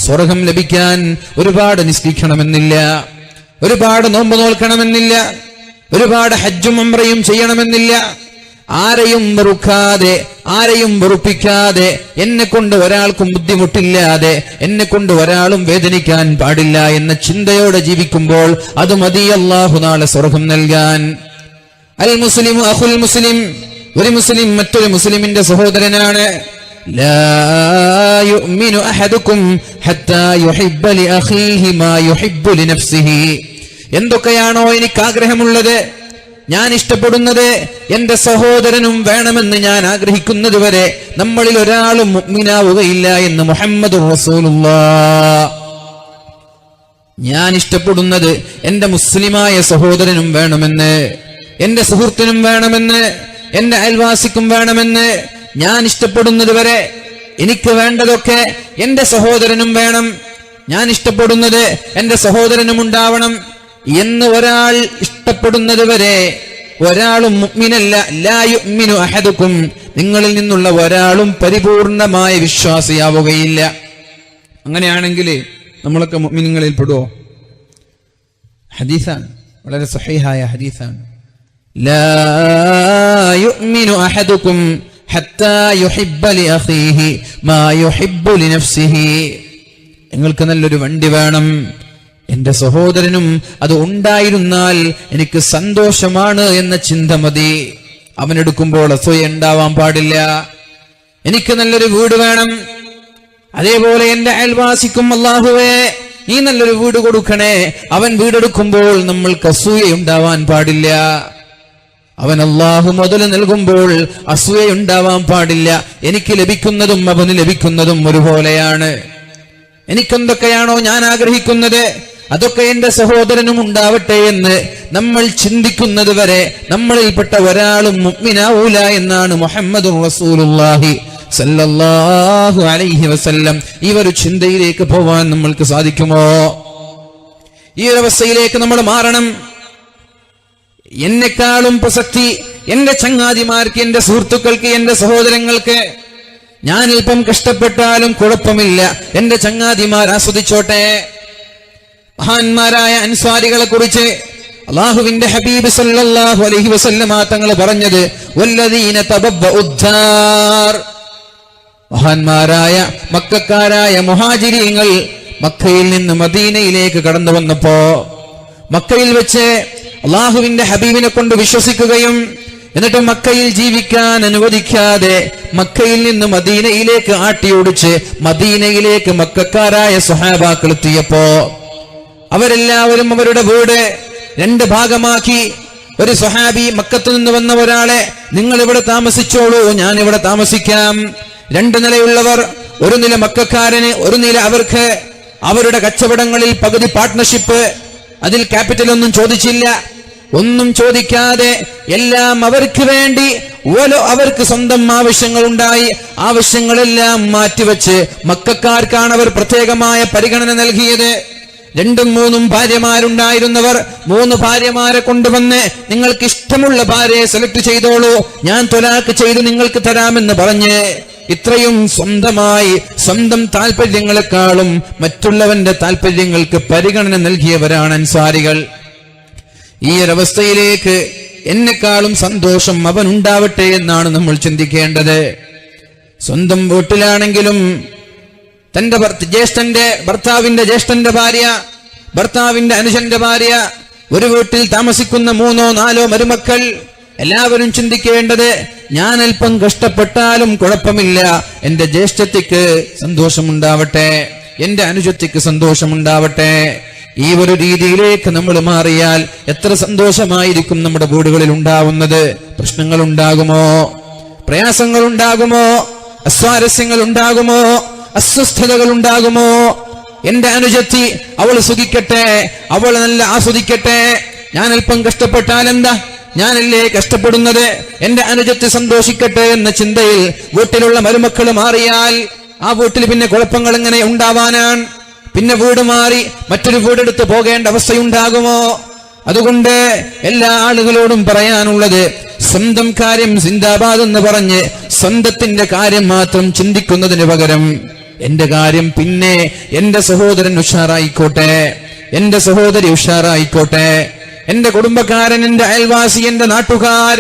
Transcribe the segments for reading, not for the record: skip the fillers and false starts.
സ്വർഗം ലഭിക്കാൻ ഒരുപാട് നിസ്കരിക്കണമെന്നില്ല, ഒരുപാട് നോമ്പ് നോൽക്കണമെന്നില്ല, ഒരുപാട് ഹജ്ജും ഉംറയും ചെയ്യണമെന്നില്ല. ആരെയും വെറുക്കാതെ, ആരെയും വെറുപ്പിക്കാതെ, എന്നെ കൊണ്ട് ഒരാൾക്കും ബുദ്ധിമുട്ടില്ലാതെ, എന്നെ കൊണ്ട് ഒരാളും വേദനിക്കാൻ പാടില്ല എന്ന ചിന്തയോടെ ജീവിക്കുമ്പോൾ അത് മതി അല്ലാഹു നാളെ സ്വർഗം നൽകാൻ. അൽ മുസ്ലിമു അഖുൽ മുസ്ലിം, ഒരു മുസ്ലിം മറ്റൊരു മുസ്ലിമിന്റെ സഹോദരനാണ്. ലാ യുഅ്മിനു അഹദുക്കും ഹത്താ യുഹിബ്ബ ലിഅഖീഹി മാ യുഹിബ്ബു ലിനഫ്സിഹി. എന്തൊക്കെയാണോ എനിക്ക് ആഗ്രഹമുള്ളത്, ഞാൻ ഇഷ്ടപ്പെടുന്നത് എന്റെ സഹോദരനും വേണമെന്ന് ഞാൻ ആഗ്രഹിക്കുന്നത് വരെ നമ്മളിൽ ഒരാളും മുഅ്മിനാവുകയില്ല എന്ന് മുഹമ്മദുർ റസൂലുള്ളാഹ്. ഞാൻ ഇഷ്ടപ്പെടുന്നത് എന്റെ മുസ്ലിമായ സഹോദരനും വേണമെന്ന്, എന്റെ സുഹൃത്തിനും വേണമെന്ന്, എന്റെ അയൽവാസിക്കും വേണമെന്ന് ഞാൻ ഇഷ്ടപ്പെടുന്നത് വരെ, എനിക്ക് വേണ്ടതൊക്കെ എന്റെ സഹോദരനും വേണം, ഞാൻ ഇഷ്ടപ്പെടുന്നത് എന്റെ സഹോദരനും ഉണ്ടാവണം എന്ന് ഒരാൾ ഇഷ്ടപ്പെടുന്നത് വരെ ഒരാളും മുഅ്മിനല്ല. ലാ യുഅ്മിനു അഹദുക്കും, നിങ്ങളിൽ നിന്നുള്ള ഒരാളും പരിപൂർണമായ വിശ്വാസിയാവുകയില്ല. അങ്ങനെയാണെങ്കിൽ നമ്മളൊക്കെ മുഅ്മിനീങ്ങളിൽ പെടുവോ? ഹദീസാണ്, വളരെ സ്വഹീഹായ ഹദീസാണ്. ലാ യുഅ്മിനു അഹദുക്കും ഹത്താ യുഹിബ്ബ ലിഅഖീഹി മാ യുഹിബ്ബു ലിനഫ്സിഹി. നിങ്ങൾക്ക് നല്ലൊരു വണ്ടി വേണം, എന്റെ സഹോദരനും അത് ഉണ്ടായിരുന്നാൽ എനിക്ക് സന്തോഷമാണ് എന്ന ചിന്ത മതി. അവനെടുക്കുമ്പോൾ അസൂയ ഉണ്ടാവാൻ പാടില്ല. എനിക്ക് നല്ലൊരു വീട് വേണം, അതേപോലെ എന്റെ അയൽവാസിക്കും അല്ലാഹുവേ നീ നല്ലൊരു വീട് കൊടുക്കണേ, അവൻ വീടെടുക്കുമ്പോൾ നമ്മൾക്ക് അസൂയ ഉണ്ടാവാൻ പാടില്ല. അവൻ അല്ലാഹു മുതൽ നൽകുമ്പോൾ അസൂയ ഉണ്ടാവാൻ പാടില്ല. എനിക്ക് ലഭിക്കുന്നതും അവന് ലഭിക്കുന്നതും ഒരുപോലെയാണ്. എനിക്കെന്തൊക്കെയാണോ ഞാൻ ആഗ്രഹിക്കുന്നത് അതൊക്കെ എന്റെ സഹോദരനും ഉണ്ടാവട്ടെ എന്ന് നമ്മൾ ചിന്തിക്കുന്നത് വരെ നമ്മളിൽപ്പെട്ട ഒരാളും മുഅ്മിനാവൂല എന്നാണ് മുഹമ്മദുർ റസൂലുള്ളാഹി സല്ലല്ലാഹു അലൈഹി വസല്ലം. ഈ ഒരു ചിന്തയിലേക്ക് പോവാൻ നമ്മൾക്ക് സാധിക്കുമോ? ഈ ഒരു അവസ്ഥയിലേക്ക് നമ്മൾ മാറണം. എന്നെക്കാളും പ്രസക്തി എന്റെ ചങ്ങാതിമാർക്ക്, എന്റെ സുഹൃത്തുക്കൾക്ക്, എന്റെ സഹോദരങ്ങൾക്ക്. ഞാൻ അല്പം കഷ്ടപ്പെട്ടാലും കുഴപ്പമില്ല, എന്റെ ചങ്ങാതിമാർ ആസ്വദിച്ചോട്ടെ. മഹാന്മാരായ അൻസ്വാരികളെ കുറിച്ച് അല്ലാഹുവിന്റെ ഹബീബ് സല്ലല്ലാഹു അലൈഹി വസല്ലമ തങ്ങൾ പറഞ്ഞത് വല്ലദീന തബവ്വഉദ്ദാർ. മഹാന്മാരായ മക്കക്കാരായ മുഹാജിരീങ്ങൾ മക്കയിൽ നിന്ന് മദീനയിലേക്ക് കടന്നു വന്നപ്പോ മക്കയിൽ വെച്ച് അല്ലാഹുവിന്റെ ഹബീബിനെ കൊണ്ട് വിശ്വസിക്കുകയും എന്നിട്ട് മക്കയിൽ ജീവിക്കാൻ അനുവദിക്കാതെ മക്കയിൽ നിന്ന് മദീനയിലേക്ക് ആട്ടിയോടിച്ച് മദീനയിലേക്ക് മക്കക്കാരായ സ്വഹാബാക്കൾ എത്തിയപ്പോ അവരെല്ലാവരും അവരുടെ വീട് രണ്ട് ഭാഗമാക്കി. ഒരു സ്വഹാബി മക്കത്തു നിന്ന് വന്ന ഒരാളെ, നിങ്ങൾ ഇവിടെ താമസിച്ചോളൂ, ഞാൻ ഇവിടെ താമസിക്കാം. രണ്ട് നിലയുള്ളവർ, ഒരു നില മക്കക്കാരന്, ഒരു നില അവർക്ക്. അവരുടെ കച്ചവടങ്ങളിൽ പകുതി പാർട്ട്ണർഷിപ്പ്. അതിൽ ക്യാപിറ്റൽ ഒന്നും ചോദിച്ചില്ല, ഒന്നും ചോദിക്കാതെ എല്ലാം അവർക്ക് വേണ്ടി. അവർക്ക് സ്വന്തം ആവശ്യങ്ങൾ ഉണ്ടായി, ആവശ്യങ്ങളെല്ലാം മാറ്റിവെച്ച് മക്കക്കാർക്കാണ് അവർ പ്രത്യേകമായ പരിഗണന നൽകിയത്. രണ്ടും മൂന്നും ഭാര്യമാരുണ്ടായിരുന്നവർ 3 ഭാര്യമാരെ കൊണ്ടുവന്ന് നിങ്ങൾക്ക് ഇഷ്ടമുള്ള ഭാര്യയെ സെലക്ട് ചെയ്തോളൂ, ഞാൻ തൊലാക്ക് ചെയ്ത് നിങ്ങൾക്ക് തരാമെന്ന് പറഞ്ഞ് ഇത്രയും സ്വന്തമായി സ്വന്തം താല്പര്യങ്ങളെക്കാളും മറ്റുള്ളവന്റെ താല്പര്യങ്ങൾക്ക് പരിഗണന നൽകിയവരാണ് അൻസാരികൾ. ഈ ഒരവസ്ഥയിലേക്ക് എന്നെക്കാളും സന്തോഷം അവനുണ്ടാവട്ടെ എന്നാണ് നമ്മൾ ചിന്തിക്കേണ്ടത്. സ്വന്തം വീട്ടിലാണെങ്കിലും തന്റെ ഭർത്താവിന്റെ ജ്യേഷ്ഠന്റെ ഭാര്യ, ഭർത്താവിന്റെ അനുജന്റെ ഭാര്യ, ഒരു വീട്ടിൽ താമസിക്കുന്ന 3ഓ 4ഓ മരുമക്കൾ, എല്ലാവരും ചിന്തിക്കേണ്ടത് ഞാൻ അല്പം കഷ്ടപ്പെട്ടാലും കുഴപ്പമില്ല, എന്റെ ജ്യേഷ്ഠത്തിക്ക് സന്തോഷമുണ്ടാവട്ടെ, എന്റെ അനുജത്തിക്ക് സന്തോഷമുണ്ടാവട്ടെ. ഈ ഒരു രീതിയിലേക്ക് നമ്മൾ മാറിയാൽ എത്ര സന്തോഷമായിരിക്കും നമ്മുടെ വീടുകളിൽ ഉണ്ടാവുന്നത്. പ്രശ്നങ്ങൾ ഉണ്ടാകുമോ? പ്രയാസങ്ങൾ ഉണ്ടാകുമോ? അസ്വാരസ്യങ്ങൾ ഉണ്ടാകുമോ? അസ്വസ്ഥതകൾ ഉണ്ടാകുമോ? എന്റെ അനുജത്തി അവൾ സുഖിക്കട്ടെ, അവൾ നല്ല ആസ്വദിക്കട്ടെ. ഞാൻ അല്പം കഷ്ടപ്പെട്ടാൽ എന്താ, ഞാനല്ലേ കഷ്ടപ്പെടുന്നത്, എന്റെ അനുജത്തി സന്തോഷിക്കട്ടെ എന്ന ചിന്തയിൽ വീട്ടിലുള്ള മരുമക്കൾ മാറിയാൽ ആ വീട്ടിൽ പിന്നെ കുഴപ്പങ്ങൾ എങ്ങനെ ഉണ്ടാവാനാണ്? പിന്നെ വീട് മാറി മറ്റൊരു വീടെടുത്ത് പോകേണ്ട അവസ്ഥയുണ്ടാകുമോ? അതുകൊണ്ട് എല്ലാ ആളുകളോടും പറയാനുള്ളത്, സ്വന്തം കാര്യം സിന്ദാബാദ് എന്ന് പറഞ്ഞ് സ്വന്തത്തിന്റെ കാര്യം മാത്രം ചിന്തിക്കുന്നതിന് പകരം എന്റെ കാര്യം പിന്നെ എന്റെ സഹോദരൻ ഉഷാറായിക്കോട്ടെ, എന്റെ സഹോദരി ഉഷാറായിക്കോട്ടെ, എന്റെ കുടുംബക്കാരൻ, എന്റെ അയൽവാസി, എന്റെ നാട്ടുകാർ,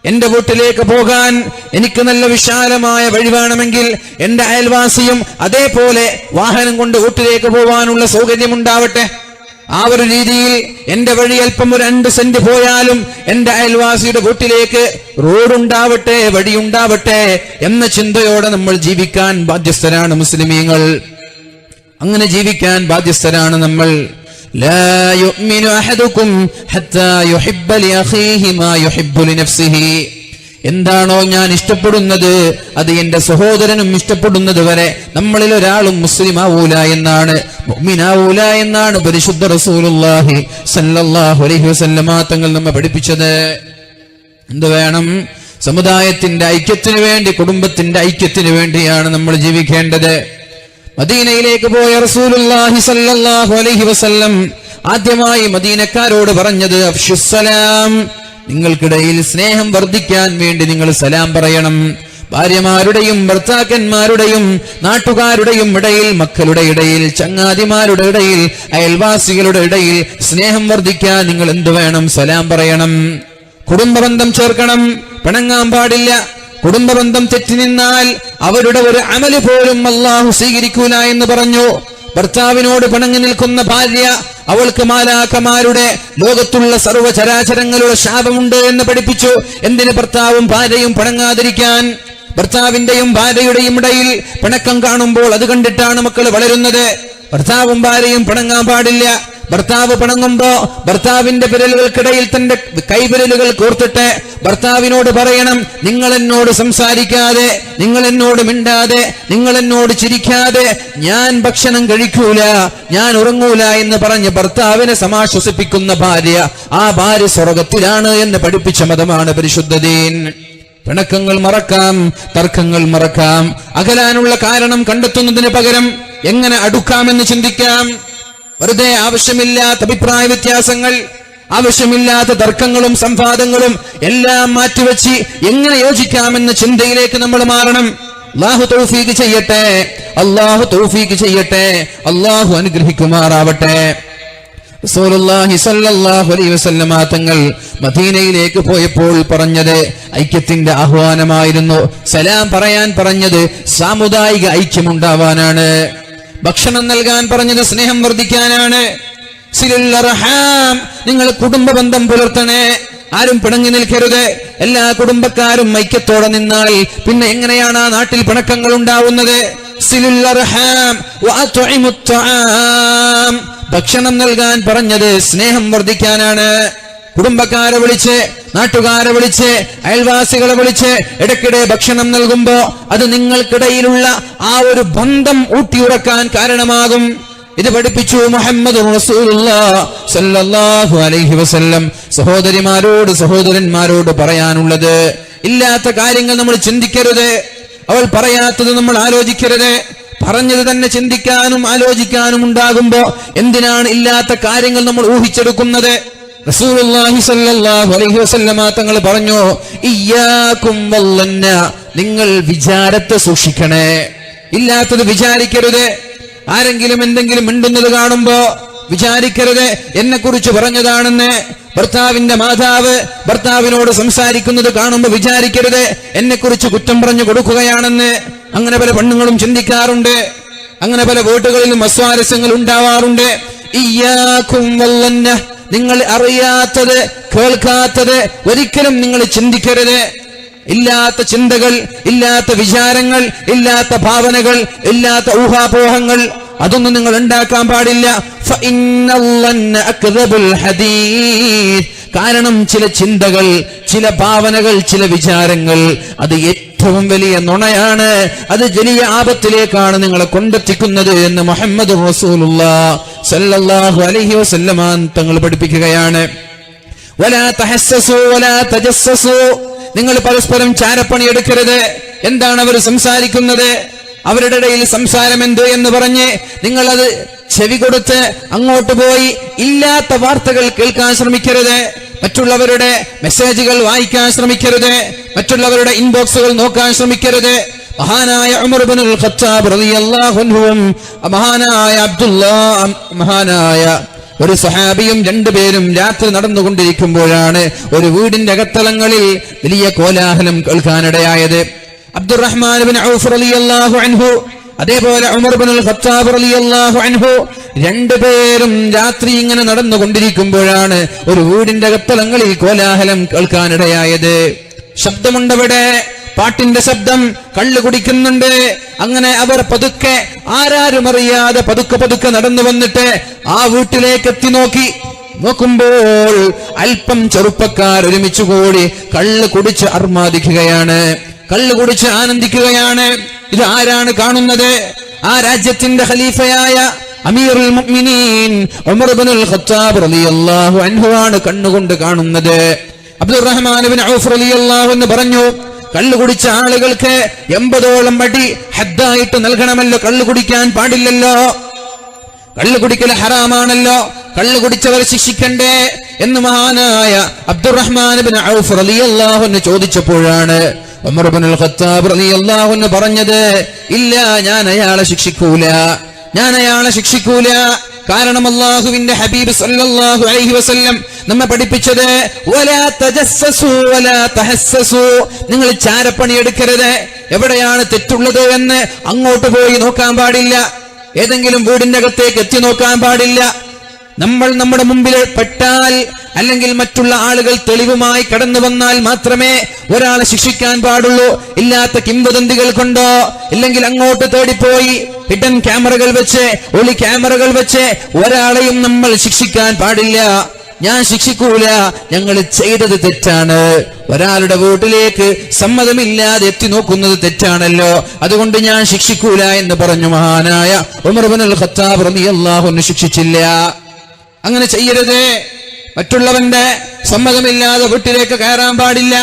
എന്റെ വീട്ടിലേക്ക് പോകാൻ എനിക്ക് നല്ല വിശാലമായ വഴി വേണമെങ്കിൽ എന്റെ അയൽവാസിയും അതേപോലെ വാഹനം കൊണ്ട് വീട്ടിലേക്ക് പോകാനുള്ള സൗകര്യമുണ്ടാവട്ടെ. ആ ഒരു രീതിയിൽ എന്റെ വഴി അല്പം ഒരു 2 സെന്റ് പോയാലും എന്റെ അയൽവാസിയുടെ വീട്ടിലേക്ക് റോഡുണ്ടാവട്ടെ, വഴിയുണ്ടാവട്ടെ എന്ന ചിന്തയോടെ നമ്മൾ ജീവിക്കാൻ ബാധ്യസ്ഥരാണ് മുസ്ലിമീങ്ങൾ. അങ്ങനെ ജീവിക്കാൻ ബാധ്യസ്ഥരാണ് നമ്മൾ. ലാ യുഅ്മിനു അഹദുകും ഹത്താ യുഹിബ്ബ ലിഅഖീഹി മാ യുഹിബ്ബു ലിനഫ്സിഹി. എന്താണോ ഞാൻ ഇഷ്ടപ്പെടുന്നത് അത് എന്റെ സഹോദരനും ഇഷ്ടപ്പെടുന്നത് വരെ നമ്മളിൽ ഒരാളും മുസ്ലിം ആവൂല എന്നാണ്, മുഅ്മിനാവൂല എന്നാണ് പരിശുദ്ധ റസൂലുള്ളാഹി സല്ലല്ലാഹു അലൈഹി വസല്ലമ തങ്ങൾ നമ്മെ പഠിപ്പിച്ചത്. എന്ത് വേണം? സമുദായത്തിന്റെ ഐക്യത്തിന് വേണ്ടി, കുടുംബത്തിന്റെ ഐക്യത്തിന് വേണ്ടിയാണ് നമ്മൾ ജീവിക്കേണ്ടത്. മദീനയിലേക്ക് പോയ റസൂലുള്ളാഹി സല്ലല്ലാഹു അലൈഹി വസല്ലം ആദ്യമായി മദീനക്കാരോട് പറഞ്ഞത് അഫ്ശുസ്സലാം, നിങ്ങൾക്കിടയിൽ സ്നേഹം വർദ്ധിക്കാൻ വേണ്ടി നിങ്ങൾ സലാം പറയണം. ഭാര്യമാരുടെയും ഭർത്താക്കന്മാരുടെയും നാട്ടുകാരുടെയും ഇടയിൽ, മക്കളുടെ ഇടയിൽ, ചങ്ങാതിമാരുടെ ഇടയിൽ, അയൽവാസികളുടെ ഇടയിൽ സ്നേഹം വർദ്ധിക്കാൻ നിങ്ങൾ എന്തു വേണം? സലാം പറയണം. കുടുംബബന്ധം ചേർക്കണം, പിണങ്ങാൻ പാടില്ല. കുടുംബബന്ധം തെറ്റി നിന്നാൽ അവരുടെ ഒരു അമല് പോലും അല്ലാഹു സ്വീകരിക്കൂല എന്ന് പറഞ്ഞു. ഭർത്താവിനോട് പിണങ്ങി നിൽക്കുന്ന ഭാര്യ, അവൾക്ക് മാലാഖമാരുടെ, ലോകത്തുള്ള സർവ്വചരാചരങ്ങളുടെ ശാപമുണ്ട് എന്ന് പഠിപ്പിച്ചു. എന്തിന്? ഭർത്താവും ഭാര്യയും പിണങ്ങാതിരിക്കാൻ. ഭർത്താവിന്റെയും ഭാര്യയുടെയും ഇടയിൽ പിണക്കം കാണുമ്പോൾ അത് കണ്ടിട്ടാണ് മക്കൾ വളരുന്നത്. ഭർത്താവും ഭാര്യയും പിണങ്ങാൻ പാടില്ല. ഭർത്താവ് പിണങ്ങുമ്പോ ഭർത്താവിന്റെ വിരലുകൾക്കിടയിൽ തന്റെ കൈവിരലുകൾ കോർത്തിട്ട് ഭർത്താവിനോട് പറയണം, നിങ്ങൾ എന്നോട് സംസാരിക്കാതെ, നിങ്ങൾ എന്നോട് മിണ്ടാതെ, നിങ്ങൾ എന്നോട് ചിരിക്കാതെ ഞാൻ ഭക്ഷണം കഴിക്കൂല, ഞാൻ ഉറങ്ങൂല എന്ന് പറഞ്ഞ് ഭർത്താവിനെ സമാശ്വസിപ്പിക്കുന്ന ഭാര്യ, ആ ഭാര്യ സ്വർഗത്തിലാണ് എന്ന് പഠിപ്പിച്ച മതമാണ് പരിശുദ്ധ ദീൻ. പിണക്കങ്ങൾ മറക്കാം, തർക്കങ്ങൾ മറക്കാം. അകലാനുള്ള കാരണം കണ്ടെത്തുന്നതിന് പകരം എങ്ങനെ അടുക്കാമെന്ന് ചിന്തിക്കാം. വെറുതെ ആവശ്യമില്ലാത്ത അഭിപ്രായ വ്യത്യാസങ്ങൾ, ആവശ്യമില്ലാത്ത തർക്കങ്ങളും സംവാദങ്ങളും എല്ലാം മാറ്റിവെച്ച് എങ്ങനെ യോജിക്കാമെന്ന ചിന്തയിലേക്ക് നമ്മൾ മാറണം. അല്ലാഹു തൗഫീഖ് ചെയ്യട്ടെ, അല്ലാഹു തൗഫീഖ് ചെയ്യട്ടെ, അല്ലാഹു അനുഗ്രഹിക്കുമാറാവട്ടെ. റസൂലുള്ളാഹി സ്വല്ലല്ലാഹു അലൈഹി വസല്ലമ തങ്ങൾ മദീനയിലേക്ക് പോയപ്പോൾ പറഞ്ഞത് ഐക്യത്തിന്റെ ആഹ്വാനമായിരുന്നു. സലാം പറയാൻ പറഞ്ഞത് സാമുദായിക ഐക്യമുണ്ടാവാനാണ്. ഭക്ഷണം നൽകാൻ പറഞ്ഞത് സ്നേഹം വർദ്ധിക്കാനാണ്. സിലുൽ അർഹാം, നിങ്ങൾ കുടുംബ ബന്ധം പുലർത്തണേ, ആരും പിണങ്ങി നിൽക്കരുത്. എല്ലാ കുടുംബക്കാരും ഐക്യത്തോടെ നിന്നാൽ പിന്നെ എങ്ങനെയാണ് ആ നാട്ടിൽ പിണക്കങ്ങൾ ഉണ്ടാവുന്നത്? സിലുൽ അർഹാം വഅത്ഇമുത് തആം, ഭക്ഷണം നൽകാൻ പറഞ്ഞത് സ്നേഹം വർദ്ധിക്കാനാണ്. കുടുംബക്കാരെ വിളിച്ച്, നാട്ടുകാരെ വിളിച്ച്, അയൽവാസികളെ വിളിച്ച് ഇടയ്ക്കിടെ ഭക്ഷണം നൽകുമ്പോ അത് നിങ്ങൾക്കിടയിലുള്ള ആ ഒരു ബന്ധം ഊട്ടിയുറക്കാൻ കാരണമാകും. ഇത് പഠിപ്പിച്ചു മുഹമ്മദ് റസൂലുള്ളാഹി സ്വല്ലല്ലാഹു അലൈഹി വസല്ലം. സഹോദരിമാരോട്, സഹോദരന്മാരോട് പറയാനുള്ളത്, ഇല്ലാത്ത കാര്യങ്ങൾ നമ്മൾ ചിന്തിക്കരുത്. അവൾ പറയാത്തത് നമ്മൾ ആലോചിക്കരുത്. പറഞ്ഞത് തന്നെ ചിന്തിക്കാനും ആലോചിക്കാനും ഉണ്ടാകുമ്പോ എന്തിനാണ് ഇല്ലാത്ത കാര്യങ്ങൾ നമ്മൾ ഊഹിച്ചെടുക്കുന്നത്? റസൂലുള്ളാഹി സ്വല്ലല്ലാഹു അലൈഹി വസല്ലമ തങ്ങൾ പറഞ്ഞു, ഇയ്യാകും വല്ലന്ന, നിങ്ങൾ വിചാരത്തെ സൂക്ഷിക്കണേ, ഇല്ലാത്തത് വിചാരിക്കരുത്. ആരെങ്കിലും എന്തെങ്കിലും മിണ്ടുന്നത് കാണുമ്പോ വിചാരിക്കരുത് എന്നെ കുറിച്ച് പറഞ്ഞതാണെന്ന്. ഭർത്താവിന്റെ മാതാവ് ഭർത്താവിനോട് സംസാരിക്കുന്നത് കാണുമ്പോ വിചാരിക്കരുത് എന്നെ കുറിച്ച് കുറ്റം പറഞ്ഞു കൊടുക്കുകയാണെന്ന്. അങ്ങനെ പല പെണ്ണുങ്ങളും ചിന്തിക്കാറുണ്ട്. അങ്ങനെ പല വീട്ടുകളിലും അസ്വാരസ്യങ്ങൾ ഉണ്ടാവാറുണ്ട്. ഇയ്യാകും വല്ലന്ന, നിങ്ങൾ അറിയാത്തത്, കേൾക്കാത്തത് ഒരിക്കലും നിങ്ങൾ ചിന്തിക്കരുത്. ഇല്ലാത്ത ചിന്തകൾ, ഇല്ലാത്ത വിചാരങ്ങൾ, ഇല്ലാത്ത ഭാവനകൾ, ഇല്ലാത്ത ഊഹാപോഹങ്ങൾ, അതൊന്നും നിങ്ങൾ ഉണ്ടാക്കാൻ പാടില്ല. കാരണം ചില ചിന്തകൾ, ചില ഭാവനകൾ, ചില വിചാരങ്ങൾ അത് ഏറ്റവും വലിയ നുണയാണ്. അത് വലിയ ആപത്തിലേക്കാണ് നിങ്ങളെ കൊണ്ടെത്തിക്കുന്നത് എന്ന് മുഹമ്മദ് റസൂലുള്ളാഹി സ്വല്ലല്ലാഹു അലൈഹി വസല്ലമ തങ്ങൾ പഠിപ്പിക്കുകയാണ്. വലാ തഹസ്സസു വലാ തജസ്സസു, നിങ്ങൾ പരസ്പരം ചാരപ്പണി എടുക്കരുത്. എന്താണ് അവർ സംസാരിക്കുന്നത്, അവരുടെ ഇടയിൽ സംസാരം എന്ത് എന്ന് പറഞ്ഞ് നിങ്ങളത് ചെവി കൊടുത്ത് അങ്ങോട്ട് പോയി ഇല്ലാത്ത വാർത്തകൾ കേൾക്കാൻ ശ്രമിക്കരുത്. മറ്റുള്ളവരുടെ മെസ്സേജുകൾ വായിക്കാൻ ശ്രമിക്കരുത്. മറ്റുള്ളവരുടെ ഇൻബോക്സുകൾ നോക്കാൻ ശ്രമിക്കരുത്. മഹാനായ ഉമർ ഇബ്നുൽ ഖത്താബ് റളിയല്ലാഹു അൻഹുവും മഹാനായ അബ്ദുല്ലാഹ് മഹാനായ ഒരു സഹാബിയും രണ്ടുപേരും രാത്രി നടന്നുകൊണ്ടിരിക്കുമ്പോഴാണ് ഒരു വീടിന്റെ അകത്തളങ്ങളിൽ വലിയ കോലാഹലം കേൾക്കാനിടയായത്. അബ്ദുറഹ്മാൻ ഇബ്നു ഔഫ് റളിയല്ലാഹു അൻഹു അതേപോലെ ഉമർ ഇബ്നുൽ ഖത്താബ് റളിയല്ലാഹു അൻഹു രണ്ടുപേരും രാത്രി ഇങ്ങനെ നടന്നുകൊണ്ടിരിക്കുമ്പോഴാണ് ഒരു വീടിന്റെ അകത്തളങ്ങളിൽ കോലാഹലം കേൾക്കാനിടയായത്. ശബ്ദമുണ്ടവിടെ, പാട്ടിന്റെ ശബ്ദം, കള്ളു കുടിക്കുന്നുണ്ട്. അങ്ങനെ അവർ പതുക്കെ ആരാരും അറിയാതെ പതുക്കെ നടന്നു വന്നിട്ട് ആ വീട്ടിലേക്ക് എത്തി നോക്കുമ്പോൾ അല്പം ചെറുപ്പക്കാർ ഒരുമിച്ച് കൂടി കള്ളു കുടിച്ച് അർമാദിക്കുകയാണ്, കള്ളു കുടിച്ച് ആനന്ദിക്കുകയാണ്. ഇത് ആരാണ് കാണുന്നത്? ആ രാജ്യത്തിന്റെ ഖലീഫയായ അമീറുൽ മുഅ്മിനീൻ ഉമർ ഇബ്നുൽ ഖത്താബ് റളിയല്ലാഹു അൻഹു ആണ് കണ്ണുകൊണ്ട് കാണുന്നത്. അബ്ദുറഹ്മാൻ ഇബ്നു ഔഫ് റളിയല്ലാഹു അൻഹു പറഞ്ഞു, കള്ളു കുടിച്ച ആളുകൾക്ക് 80ഓളം അടി ഹദ്ദായിട്ട് നൽകണമല്ലോ, കള്ളു കുടിക്കാൻ പാടില്ലല്ലോ, കള്ളു കുടിക്കൽ ഹറാമാണല്ലോ, കള്ളു കുടിച്ചവർ ശിക്ഷിക്കണ്ടേ എന്ന് മഹാനായ അബ്ദുറഹ്മാൻ ഇബ്നു ഔഫ് റളിയല്ലാഹു അൻഹു ചോദിച്ചപ്പോഴാണ് ഉമർ ഇബ്നുൽ ഖത്താബ് റളിയല്ലാഹു അൻഹു പറഞ്ഞത്, ഇല്ല, ഞാൻ അയാളെ ശിക്ഷിക്കൂല. കാരണം അല്ലാഹുവിന്റെ ഹബീബ് സല്ലല്ലാഹു അലൈഹി വസല്ലം നമ്മെ പഠിപ്പിച്ചത് വലാ തജസ്സസു വലാ തഹസ്സസു, നിങ്ങൾ ചാരപ്പണി എടുക്കരുത്. എവിടെയാണ് തെറ്റുള്ളത് എന്ന് അങ്ങോട്ട് പോയി നോക്കാൻ പാടില്ല, ഏതെങ്കിലും വീടിന്റെ അകത്തേക്ക് എത്തി നോക്കാൻ പാടില്ല. നമ്മൾ നമ്മുടെ മുമ്പിൽ പെട്ടാൽ അല്ലെങ്കിൽ മറ്റുള്ള ആളുകൾ തെളിവുമായി കടന്നു വന്നാൽ മാത്രമേ ഒരാളെ ശിക്ഷിക്കാൻ പാടുള്ളൂ. ഇല്ലാത്ത കിംവദന്തികൾ കൊണ്ടോ ഇല്ലെങ്കിൽ അങ്ങോട്ട് തേടിപ്പോയി ഹിഡൻ ക്യാമറകൾ വെച്ച് ഒളി ക്യാമറകൾ വെച്ച് ഒരാളെയും നമ്മൾ ശിക്ഷിക്കാൻ പാടില്ല. ഞാൻ ശിക്ഷിക്കൂല, ഞങ്ങൾ ചെയ്തത് തെറ്റാണ്. ഒരാളുടെ വീട്ടിലേക്ക് സമ്മതമില്ലാതെ എത്തി നോക്കുന്നത് തെറ്റാണല്ലോ, അതുകൊണ്ട് ഞാൻ ശിക്ഷിക്കൂല എന്ന് പറഞ്ഞു മഹാനായ ഉമർ ഇബ്നുൽ ഖത്താബ് റളിയല്ലാഹു അൻഹു ശിക്ഷിച്ചില്ല. അങ്ങനെ ചെയ്യരുത്. മറ്റുള്ളവന്റെ സമ്മതമില്ലാതെ വീട്ടിലേക്ക് കയറാൻ പാടില്ല.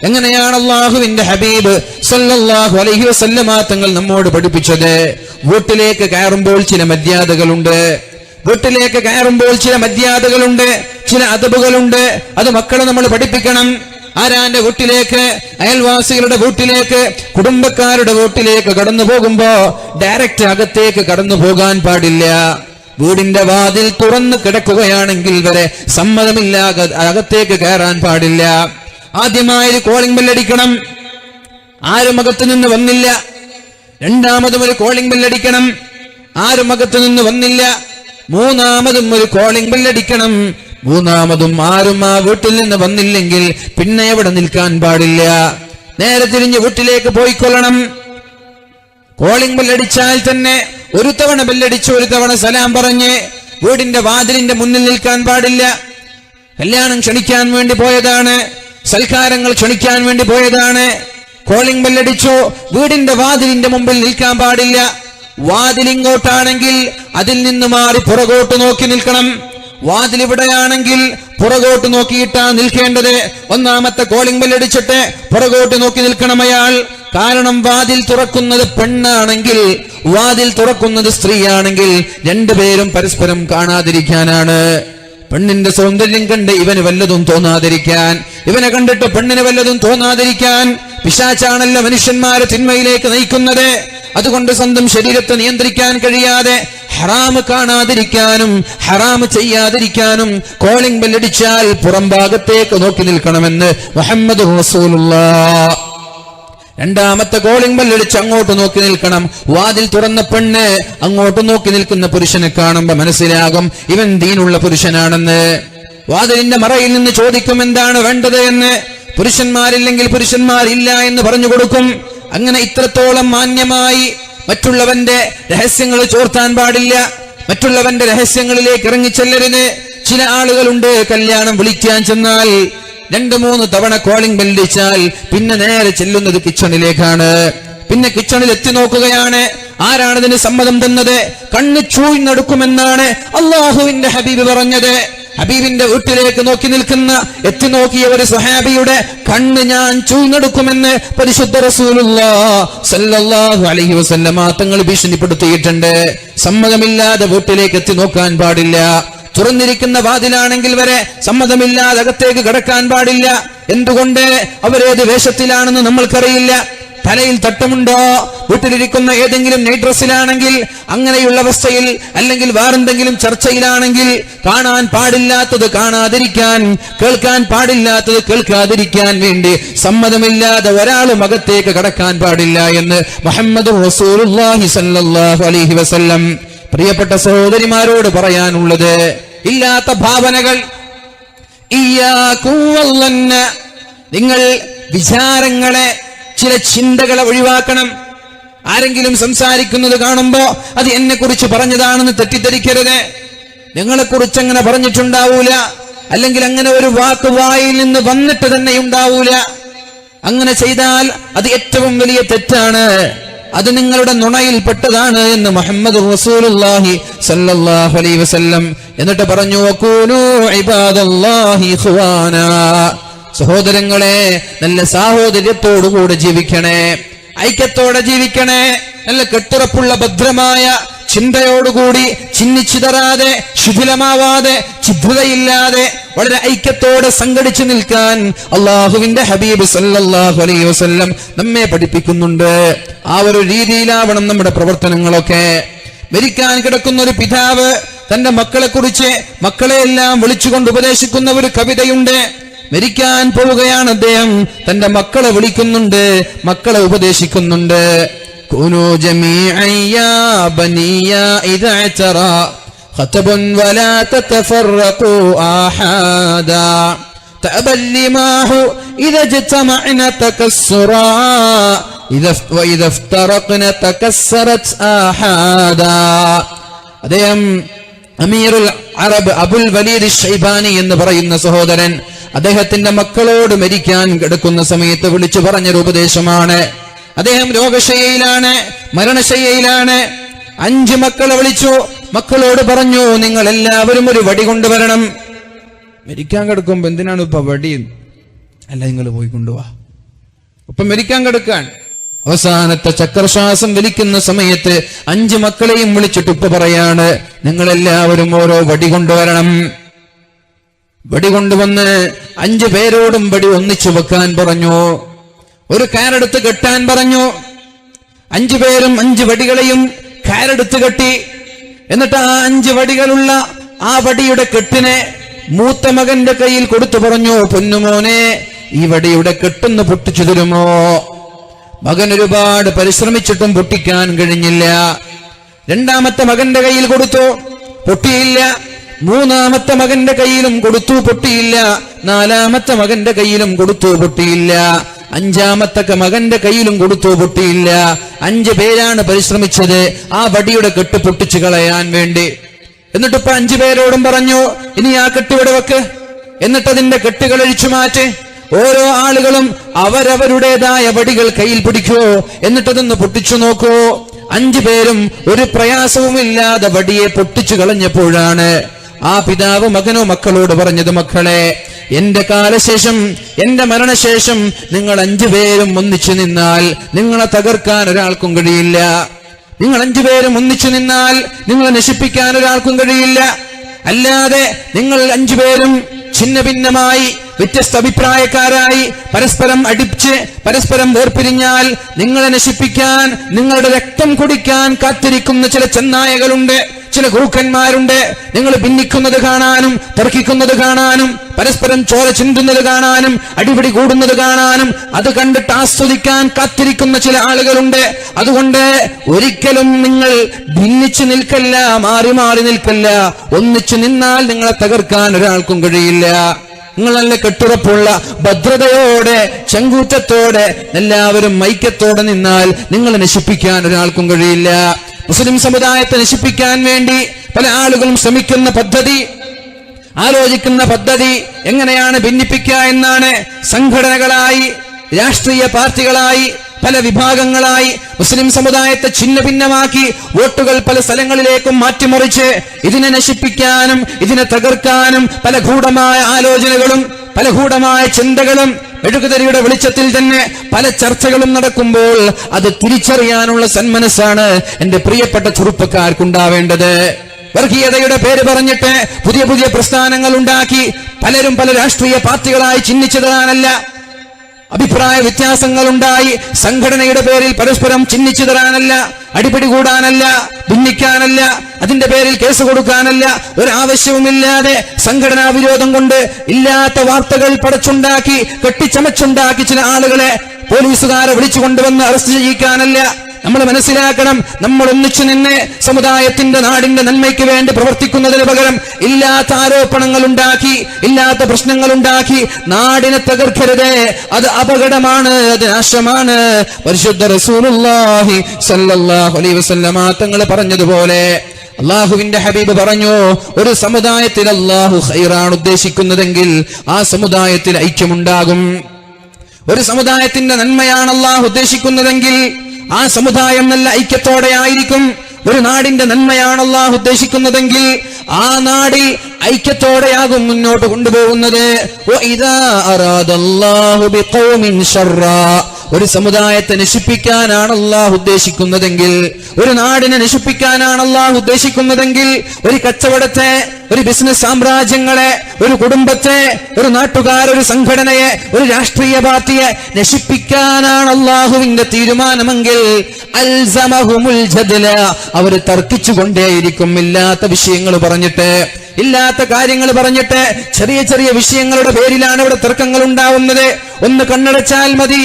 എങ്ങനെയാണ് അല്ലാഹുവിന്റെ ഹബീബ് സല്ലല്ലാഹു അലൈഹി വസല്ലമ തങ്ങൾ നമ്മോട് പഠിപ്പിച്ചത്? വീട്ടിലേക്ക് കയറുമ്പോൾ ചില മര്യാദകളുണ്ട്, വീട്ടിലേക്ക് കയറുമ്പോൾ ചില മര്യാദകളുണ്ട്, ചില അദബുകളുണ്ട്. അത് മക്കളെ നമ്മൾ പഠിപ്പിക്കണം. ആരാന്റെ വീട്ടിലേക്ക്, അയൽവാസികളുടെ വീട്ടിലേക്ക്, കുടുംബക്കാരുടെ വീട്ടിലേക്ക് കടന്നു പോകുമ്പോ ഡയറക്റ്റ് അകത്തേക്ക് കടന്നു പോകാൻ പാടില്ല. വീടിന്റെ വാതിൽ തുറന്നു കിടക്കുകയാണെങ്കിൽ വരെ സമ്മതമില്ലാതെ അകത്തേക്ക് കയറാൻ പാടില്ല. ആദ്യമായി കോളിംഗ് ബെല്ലടിക്കണം, ആരും അകത്തു നിന്ന് വന്നില്ല. രണ്ടാമതും ഒരു കോളിംഗ് ബെല്ലടിക്കണം, ആരും അകത്തു നിന്ന് വന്നില്ല. മൂന്നാമതും ഒരു കോളിംഗ് ബെല്ലടിക്കണം, മൂന്നാമതും ആരും ആ വീട്ടിൽ നിന്ന് വന്നില്ലെങ്കിൽ പിന്നെ എവിടെ നിൽക്കാൻ പാടില്ല, നേരെ തിരിഞ്ഞ് വീട്ടിലേക്ക് പോയിക്കൊള്ളണം. കോളിംഗ് ബെല്ലടിച്ചാൽ തന്നെ ഒരു തവണ ബെല്ലടിച്ച് ഒരു തവണ സലാം പറഞ്ഞ് വീടിന്റെ വാതിലിന്റെ മുന്നിൽ നിൽക്കാൻ പാടില്ല. കല്യാണം ക്ഷണിക്കാൻ വേണ്ടി പോയതാണ്, സൽക്കാരങ്ങൾ ക്ഷണിക്കാൻ വേണ്ടി പോയതാണ്, കോളിംഗ് ബെല്ലടിച്ചു, വീടിന്റെ വാതിലിന്റെ മുമ്പിൽ നിൽക്കാൻ പാടില്ല. വാതിലിങ്ങോട്ടാണെങ്കിൽ അതിൽ നിന്ന് മാറി പുറകോട്ട് നോക്കി നിൽക്കണം. വാതിലിവിടെയാണെങ്കിൽ പുറകോട്ട് നോക്കിയിട്ടാണ് നിൽക്കേണ്ടത്. ഒന്നാമത്തെ കോളിംഗ് ബെല്ലടിച്ചിട്ട് പുറകോട്ട് നോക്കി നിൽക്കണം അയാൾ. കാരണം വാതിൽ തുറക്കുന്നത് പെണ്ണാണെങ്കിൽ, വാതിൽ തുറക്കുന്നത് സ്ത്രീയാണെങ്കിൽ രണ്ടുപേരും പരസ്പരം കാണാതിരിക്കാനാണ്. പെണ്ണിന്റെ സൗന്ദര്യം കണ്ട് ഇവന് വല്ലതും തോന്നാതിരിക്കാൻ, ഇവനെ കണ്ടിട്ട് പെണ്ണിന് വല്ലതും തോന്നാതിരിക്കാൻ. പിശാചാണല്ലോ മനുഷ്യന്മാരെ തിന്മയിലേക്ക് നയിക്കുന്നത്. അതുകൊണ്ട് സ്വന്തം ശരീരത്തെ നിയന്ത്രിക്കാൻ കഴിയാതെ ഹറാമ് കാണാതിരിക്കാനും ഹറാമ് ചെയ്യാതിരിക്കാനും കോളിംഗ് ബെല്ലടിച്ചാൽ പുറം ഭാഗത്തേക്ക് നോക്കി നിൽക്കണമെന്ന് മുഹമ്മദ് റസൂലുള്ളാഹ്. രണ്ടാമത്തെ കോളിംഗ് ബെല്ലടിച്ച് അങ്ങോട്ട് നോക്കി നിൽക്കണം. വാതിൽ തുറന്ന പെണ്ണ് അങ്ങോട്ട് നോക്കി നിൽക്കുന്ന പുരുഷനെ കാണുമ്പോ മനസ്സിലാകും ഇവൻ ദീനുള്ള പുരുഷനാണെന്ന്. വാതിലിന്റെ മറയിൽ നിന്ന് ചോദിക്കും എന്താണ് വേണ്ടത് എന്ന്. പുരുഷന്മാരില്ലെങ്കിൽ പുരുഷന്മാരില്ല എന്ന് പറഞ്ഞു കൊടുക്കും. അങ്ങനെ ഇത്രത്തോളം മാന്യമായി മറ്റുള്ളവന്റെ രഹസ്യങ്ങൾ ചോർത്താൻ പാടില്ല, മറ്റുള്ളവന്റെ രഹസ്യങ്ങളിലേക്ക് ഇറങ്ങിച്ചെല്ലരുത്. ചില ആളുകളുണ്ട് കല്യാണം വിളിക്കാൻ ചെന്നാൽ 2-3 തവണ കോളിംഗ് ബെല്ലടിച്ചാൽ പിന്നെ നേരെ ചെല്ലുന്നത് കിച്ചണിലേക്കാണ്. പിന്നെ കിച്ചണിൽ എത്തി നോക്കുകയാണ് ആരാണതിന് സമ്മതം തന്നത്. കണ്ണ് ചൂഴ്ന്നെടുക്കുമെന്നാണ് അല്ലാഹുവിന്റെ ഹബീബ് പറഞ്ഞത്. ഹബീബിന്റെ വീട്ടിലേക്ക് നോക്കി നിൽക്കുന്ന എത്തി നോക്കിയ ഒരു സ്വഹാബിയുടെ കണ്ണ് ഞാൻ ചൂഴ്ന്നെടുക്കുമെന്ന് പരിശുദ്ധ റസൂലുള്ളാഹി സ്വല്ലല്ലാഹു അലൈഹി വസല്ലമ തങ്ങൾ ഭീഷണിപ്പെടുത്തിയിട്ടുണ്ട്. സമ്മതമില്ലാതെ വീട്ടിലേക്ക് എത്തി നോക്കാൻ പാടില്ല. തുറന്നിരിക്കുന്ന വാതിലാണെങ്കിൽ വരെ സമ്മതമില്ലാതെ അകത്തേക്ക് കടക്കാൻ പാടില്ല. എന്തുകൊണ്ട്? അവരേത് വേഷത്തിലാണെന്ന് നമ്മൾക്കറിയില്ല. തലയിൽ തട്ടമുണ്ടോ, വീട്ടിലിരിക്കുന്ന ഏതെങ്കിലും നൈറ്റ് ഡ്രസ്സിലാണെങ്കിൽ, അങ്ങനെയുള്ള അവസ്ഥയിൽ അല്ലെങ്കിൽ വേറെന്തെങ്കിലും ചർച്ചയിലാണെങ്കിൽ കാണാൻ പാടില്ലാത്തത് കാണാതിരിക്കാൻ, കേൾക്കാൻ പാടില്ലാത്തത് കേൾക്കാതിരിക്കാൻ വേണ്ടി സമ്മതമില്ലാതെ ഒരാളും അകത്തേക്ക് കടക്കാൻ പാടില്ല എന്ന് മുഹമ്മദ് റസൂലുള്ളാഹി സ്വല്ലല്ലാഹു അലൈഹി വസല്ലം. പ്രിയപ്പെട്ട സഹോദരിമാരോട് പറയാനുള്ളത്, ഇല്ലാത്ത ഭാവനകൾ, നിങ്ങൾ വിചാരങ്ങളെ, ചില ചിന്തകളെ ഒഴിവാക്കണം. ആരെങ്കിലും സംസാരിക്കുന്നത് കാണുമ്പോ അത് എന്നെ കുറിച്ച് പറഞ്ഞതാണെന്ന് തെറ്റിദ്ധരിക്കരുത്. നിങ്ങളെക്കുറിച്ച് അങ്ങനെ പറഞ്ഞിട്ടുണ്ടാവൂല, അല്ലെങ്കിൽ അങ്ങനെ ഒരു വാക്ക് വായിൽ നിന്ന് വന്നിട്ട് തന്നെ ഉണ്ടാവൂല. അങ്ങനെ ചെയ്താൽ അത് ഏറ്റവും വലിയ തെറ്റാണ്, അത് നിങ്ങളുടെ നുണയിൽപ്പെട്ടതാണ് എന്ന് മുഹമ്മദ് റസൂലുള്ളാഹി സ്വല്ലല്ലാഹു അലൈഹി വസല്ലം. എന്നിട്ട് പറഞ്ഞു, വഖൂലൂ ഇബാദല്ലാഹി ഇഖ്വാനാ, സഹോദരങ്ങളെ നല്ല സാഹോദര്യത്തോടുകൂടെ ജീവിക്കണേ, ഐക്യത്തോടെ ജീവിക്കണേ, നല്ല കെട്ടുറപ്പുള്ള ഭദ്രമായ ചിന്തയോടുകൂടി, ചിന്നിച്ചിതറാതെ, ശിഥിലമാവാതെ, ഛിദ്രതയില്ലാതെ വളരെ ഐക്യത്തോടെ സംഘടിച്ചു നിൽക്കാൻ അള്ളാഹുവിന്റെ ഹബീബ് സല്ലല്ലാഹു അലൈഹി വസല്ലം നമ്മെ പഠിപ്പിക്കുന്നുണ്ട്. ആ ഒരു രീതിയിലാവണം നമ്മുടെ പ്രവർത്തനങ്ങളൊക്കെ. മരിക്കാൻ കിടക്കുന്ന ഒരു പിതാവ് തന്റെ മക്കളെ കുറിച്ച്, മക്കളെയെല്ലാം വിളിച്ചുകൊണ്ട് ഉപദേശിക്കുന്ന ഒരു കവിതയുണ്ട്. മരിക്കാൻ പോവുകയാണ് അദ്ദേഹം, തന്റെ മക്കളെ വിളിക്കുന്നുണ്ട്, മക്കളെ ഉപദേശിക്കുന്നുണ്ട്. كونوا جميعا يا بني إذا اعترى خطب ولا تتفرقوا آحادا تأبى اللماح إذا اجتمعنا تكسرا وإذا افترقنا تكسرت آحادا. അദ്ദേഹം അമീറുൽ അറബ് അബുൽ വലീദ് ഷൈബാനി എന്ന് പറയുന്ന സഹോദരൻ അദ്ദേഹത്തിന്റെ മക്കളോട് മരിക്കാൻ കിടക്കുന്ന സമയത്ത് വിളിച്ചു പറഞ്ഞൊരു ഉപദേശമാണ്. അദ്ദേഹം രോഗശയ്യയിലാണ്, മരണശയ്യയിലാണ്. 5 മക്കളെ വിളിച്ചു, മക്കളോട് പറഞ്ഞു, നിങ്ങൾ എല്ലാവരും ഒരു വടി കൊണ്ടുവരണം. മരിക്കാൻ കിടക്കുമ്പോ എന്തിനാണ് ഇപ്പൊ വടി? അല്ല, നിങ്ങൾ പോയി കൊണ്ടുപോവാ. ഇപ്പൊ മരിക്കാൻ കിടക്കാൻ അവസാനത്തെ ചക്രശ്വാസം വലിക്കുന്ന സമയത്ത് 5 മക്കളെയും വിളിച്ചിട്ട് ഉപ്പ പറയാണ്, നിങ്ങളെല്ലാവരും ഓരോ വടി കൊണ്ടുവരണം. വടി കൊണ്ടുവന്ന് 5 പേരോടും വടി ഒന്നിച്ചു വെക്കാൻ പറഞ്ഞു. ഒരു കയറെടുത്ത് കെട്ടാൻ പറഞ്ഞു. 5 പേരും 5 വടികളെയും കയറെടുത്ത് കെട്ടി. എന്നിട്ട് ആ 5 വടികളുള്ള ആ വടിയുടെ കെട്ടിനെ മൂത്ത മകന്റെ കയ്യിൽ കൊടുത്തു പറഞ്ഞു, പൊന്നുമോനെ, ഈ വടിയുടെ കെട്ടൊന്ന് പൊട്ടിച്ചു തരുമോ? മകൻ ഒരുപാട് പരിശ്രമിച്ചിട്ടും പൊട്ടിക്കാൻ കഴിഞ്ഞില്ല. 2ാമത്തെ മകന്റെ കയ്യിൽ കൊടുത്തു, പൊട്ടിയില്ല. 3ാമത്തെ മകന്റെ കയ്യിലും കൊടുത്തു, പൊട്ടിയില്ല. 4ാമത്തെ മകന്റെ കയ്യിലും കൊടുത്തു, പൊട്ടിയില്ല. 5ാമത്തെ മകന്റെ കയ്യിലും കൊടുത്തു, പൊട്ടിയില്ല. 5 പേരാണ് പരിശ്രമിച്ചത് ആ വടിയുടെ കെട്ട് പൊട്ടിച്ചു കളയാൻ വേണ്ടി. എന്നിട്ട് ഇപ്പൊ 5 പേരോടും പറഞ്ഞു, ഇനി ആ കെട്ടിവിടെ വെക്ക്, എന്നിട്ടതിന്റെ കെട്ടുകൾ അഴിച്ചു മാറ്റ്. ഓരോ ആളുകളും അവരവരുടേതായ വടികൾ കയ്യിൽ പിടിക്കൂ, എന്നിട്ടതൊന്ന് പൊട്ടിച്ചു നോക്കൂ. 5 പേരും ഒരു പ്രയാസവുമില്ലാതെ വടിയെ പൊട്ടിച്ചു കളഞ്ഞപ്പോഴാണ് ആ പിതാവ് മക്കളോട് പറഞ്ഞത്, മക്കളെ, എന്റെ കാലശേഷം, എന്റെ മരണശേഷം നിങ്ങൾ 5 പേരും ഒന്നിച്ചു നിന്നാൽ നിങ്ങളെ തകർക്കാൻ ഒരാൾക്കും കഴിയില്ല. നിങ്ങൾ 5 പേരും ഒന്നിച്ചു നിന്നാൽ നിങ്ങളെ നശിപ്പിക്കാൻ ഒരാൾക്കും കഴിയില്ല. അല്ലാതെ നിങ്ങൾ 5 പേരും ഛിന്ന ഭിന്നമായി, വ്യത്യസ്ത അഭിപ്രായക്കാരായി, പരസ്പരം അടിച്ച് പരസ്പരം വേർപിരിഞ്ഞാൽ നിങ്ങളെ നശിപ്പിക്കാൻ, നിങ്ങളുടെ രക്തം കുടിക്കാൻ കാത്തിരിക്കുന്ന ചില ചെന്നായകളുണ്ട്, ചില ഗുരുക്കന്മാരുണ്ട്. നിങ്ങൾ ഭിന്നിക്കുന്നത് കാണാനും, തർക്കിക്കുന്നത് കാണാനും, പരസ്പരം ചോര ചിന്തുന്നത് കാണാനും, അടിപിടി കൂടുന്നത് കാണാനും, അത് കണ്ടിട്ട് ആസ്വദിക്കാൻ കാത്തിരിക്കുന്ന ചില ആളുകളുണ്ട്. അതുകൊണ്ട് ഒരിക്കലും നിങ്ങൾ ഭിന്നിച്ചു നിൽക്കല്ല, മാറി മാറി നിൽക്കല്ല. ഒന്നിച്ചു നിന്നാൽ നിങ്ങളെ തകർക്കാൻ ഒരാൾക്കും കഴിയില്ല. നിങ്ങൾ നല്ല കെട്ടുറപ്പുള്ള ഭദ്രതയോടെ, ചങ്കൂറ്റത്തോടെ, എല്ലാവരും ഐക്യത്തോടെ നിന്നാൽ നിങ്ങളെ നശിപ്പിക്കാൻ ഒരാൾക്കും കഴിയില്ല. മുസ്ലിം സമുദായത്തെ നശിപ്പിക്കാൻ വേണ്ടി പല ആളുകളും ശ്രമിക്കുന്ന പദ്ധതി, ആലോചിക്കുന്ന പദ്ധതി എങ്ങനെയാണ് ഭിന്നിപ്പിക്കുക എന്നാണ്. സംഘടനകളായി, രാഷ്ട്രീയ പാർട്ടികളായി, പല വിഭാഗങ്ങളായി മുസ്ലിം സമുദായത്തെ ഛിന്ന ഭിന്നമാക്കി വോട്ടുകൾ പല സ്ഥലങ്ങളിലേക്കും മാറ്റിമറിച്ച് ഇതിനെ നശിപ്പിക്കാനും ഇതിനെ തകർക്കാനും പല ഗൂഢമായ ആലോചനകളും പല ഗൂഢമായ ചിന്തകളും മെഴുകുതിരിയുടെ വെളിച്ചത്തിൽ തന്നെ പല ചർച്ചകളും നടക്കുമ്പോൾ അത് തിരിച്ചറിയാനുള്ള സന്മനസ്സാണ് എന്റെ പ്രിയപ്പെട്ട ചെറുപ്പക്കാർക്കുണ്ടാവേണ്ടത്. വർഗീയതയുടെ പേര് പറഞ്ഞിട്ട് പുതിയ പുതിയ പ്രസ്ഥാനങ്ങൾ ഉണ്ടാക്കി പലരും പല രാഷ്ട്രീയ പാർട്ടികളായി ചിഹ്നിച്ചതാണല്ല. അഭിപ്രായ വ്യത്യാസങ്ങളുണ്ടായി. സംഘടനയുടെ പേരിൽ പരസ്പരം ചിഹ്നിച്ചു തരാനല്ല, അടിപിടി കൂടാനല്ല, ഭിന്നിക്കാനല്ല, അതിന്റെ പേരിൽ കേസ് കൊടുക്കാനല്ല, ഒരാവശ്യവുമില്ലാതെ സംഘടനാ വിരോധം കൊണ്ട് ഇല്ലാത്ത വാർത്തകൾ പടച്ചുണ്ടാക്കി കെട്ടിച്ചമച്ചുണ്ടാക്കി ചില ആളുകളെ പോലീസുകാരെ വിളിച്ചു കൊണ്ടുവന്ന് അറസ്റ്റ് ചെയ്യിക്കാനല്ല. നമ്മൾ മനസ്സിലാക്കണം, നമ്മൾ ഒന്നിച്ചു നിന്ന് സമുദായത്തിന്റെ നാടിന്റെ നന്മയ്ക്ക് വേണ്ടി പ്രവർത്തിക്കുന്നതിന് പകരം ഇല്ലാത്ത ആരോപണങ്ങൾ ഉണ്ടാക്കി, ഇല്ലാത്ത പ്രശ്നങ്ങൾ ഉണ്ടാക്കി നാടിനെ തകർക്കരുത്. അത് അപകടമാണ്, അത് നാശമാണ്. പരിശുദ്ധ റസൂലുള്ളാഹി സ്വല്ലല്ലാഹു അലൈഹി വസല്ലമ തങ്ങൾ പറഞ്ഞതുപോലെ, അള്ളാഹുവിന്റെ ഹബീബ് പറഞ്ഞു, ഒരു സമുദായത്തിൽ അള്ളാഹു ഖൈറാണ് ഉദ്ദേശിക്കുന്നതെങ്കിൽ ആ സമുദായത്തിൽ ഐക്യമുണ്ടാകും. ഒരു സമുദായത്തിന്റെ നന്മയാണ് അള്ളാഹു ഉദ്ദേശിക്കുന്നതെങ്കിൽ ആ സമുദായം നല്ല ഐക്യത്തോടെ ആയിരിക്കും. ഒരു നാടിന്റെ നന്മയാണ് അള്ളാഹു ഉദ്ദേശിക്കുന്നതെങ്കിൽ ആ നാടിൽ ഐക്യത്തോടെയാകും മുന്നോട്ട് കൊണ്ടുപോകുന്നത്. ഒരു സമുദായത്തെ നശിപ്പിക്കാനാണ് അള്ളാഹു ഉദ്ദേശിക്കുന്നതെങ്കിൽ, ഒരു നാടിനെ നശിപ്പിക്കാനാണ് അള്ളാഹു ഉദ്ദേശിക്കുന്നതെങ്കിൽ, ഒരു കച്ചവടത്തെ, ഒരു ബിസിനസ് സാമ്രാജ്യങ്ങളെ, ഒരു കുടുംബത്തെ, ഒരു നാട്ടുകാർ, ഒരു സംഘടനയെ, ഒരു രാഷ്ട്രീയ പാർട്ടിയെ നശിപ്പിക്കാനാണ് അള്ളാഹുവിന്റെ തീരുമാനമെങ്കിൽ അൽസമഹുമുൽ ജദല, അവർ തർക്കിച്ചുകൊണ്ടേയിരിക്കും. ഇല്ലാത്ത വിഷയങ്ങൾ പറഞ്ഞിട്ട്, ഇല്ലാത്ത കാര്യങ്ങൾ പറഞ്ഞിട്ട്, ചെറിയ ചെറിയ വിഷയങ്ങളുടെ പേരിലാണ് ഇവിടെ തർക്കങ്ങൾ ഉണ്ടാവുന്നത്. ഒന്ന് കണ്ണടച്ചാൽ മതി.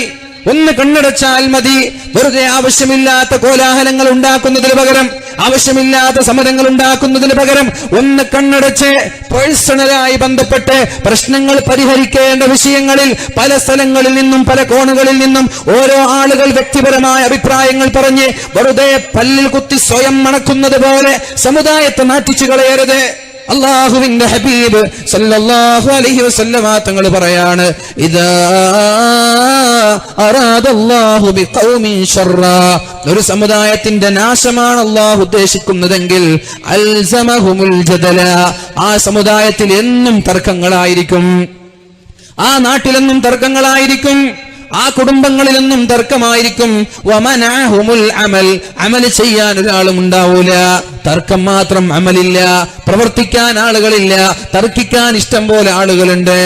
വെറുതെ ആവശ്യമില്ലാത്ത കോലാഹലങ്ങൾ ഉണ്ടാക്കുന്നതിന് പകരം, ആവശ്യമില്ലാത്ത സമരങ്ങൾ ഉണ്ടാക്കുന്നതിന് പകരം ഒന്ന് കണ്ണടച്ച് പേഴ്സണലായി ബന്ധപ്പെട്ട് പ്രശ്നങ്ങൾ പരിഹരിക്കേണ്ട വിഷയങ്ങളിൽ പല സ്ഥലങ്ങളിൽ നിന്നും പല കോണുകളിൽ നിന്നും ഓരോ ആളുകൾ വ്യക്തിപരമായ അഭിപ്രായങ്ങൾ പറഞ്ഞ് വെറുതെ പല്ലിൽ കുത്തി സ്വയം മണക്കുന്നത് പോലെ സമുദായത്തെ നാട്ടിച്ചു കളയരുത്. അല്ലാഹുവിന്റെ ഹബീബ് സല്ലല്ലാഹു അലൈഹി വസല്ലമ തങ്ങൾ പറയാണ്, ഇദാ അറാദല്ലാഹു ബിഖൗമിൻ ശർറാ, ഒരു സമുദായത്തിന്റെ നാശമാണ് അല്ലാഹു ഉദ്ദേശിക്കുന്നതെങ്കിൽ അൽസമഹുമുൽ ജദല, ആ സമുദായത്തിൽ എന്നും തർക്കങ്ങളായിരിക്കും, ആ നാട്ടിലെന്നും തർക്കങ്ങളായിരിക്കും, ആ കുടുംബങ്ങളിലൊന്നും തർക്കമായിരിക്കും. വമനഅഹുമുൽ അമൽ, അമൽ ചെയ്യാൻ ഒരാളും ഉണ്ടാവൂല. തർക്കം മാത്രം, അമലില്ല, പ്രവർത്തിക്കാൻ ആളുകളില്ല, തർക്കിക്കാൻ ഇഷ്ടം പോലെ ആളുകളുണ്ട്.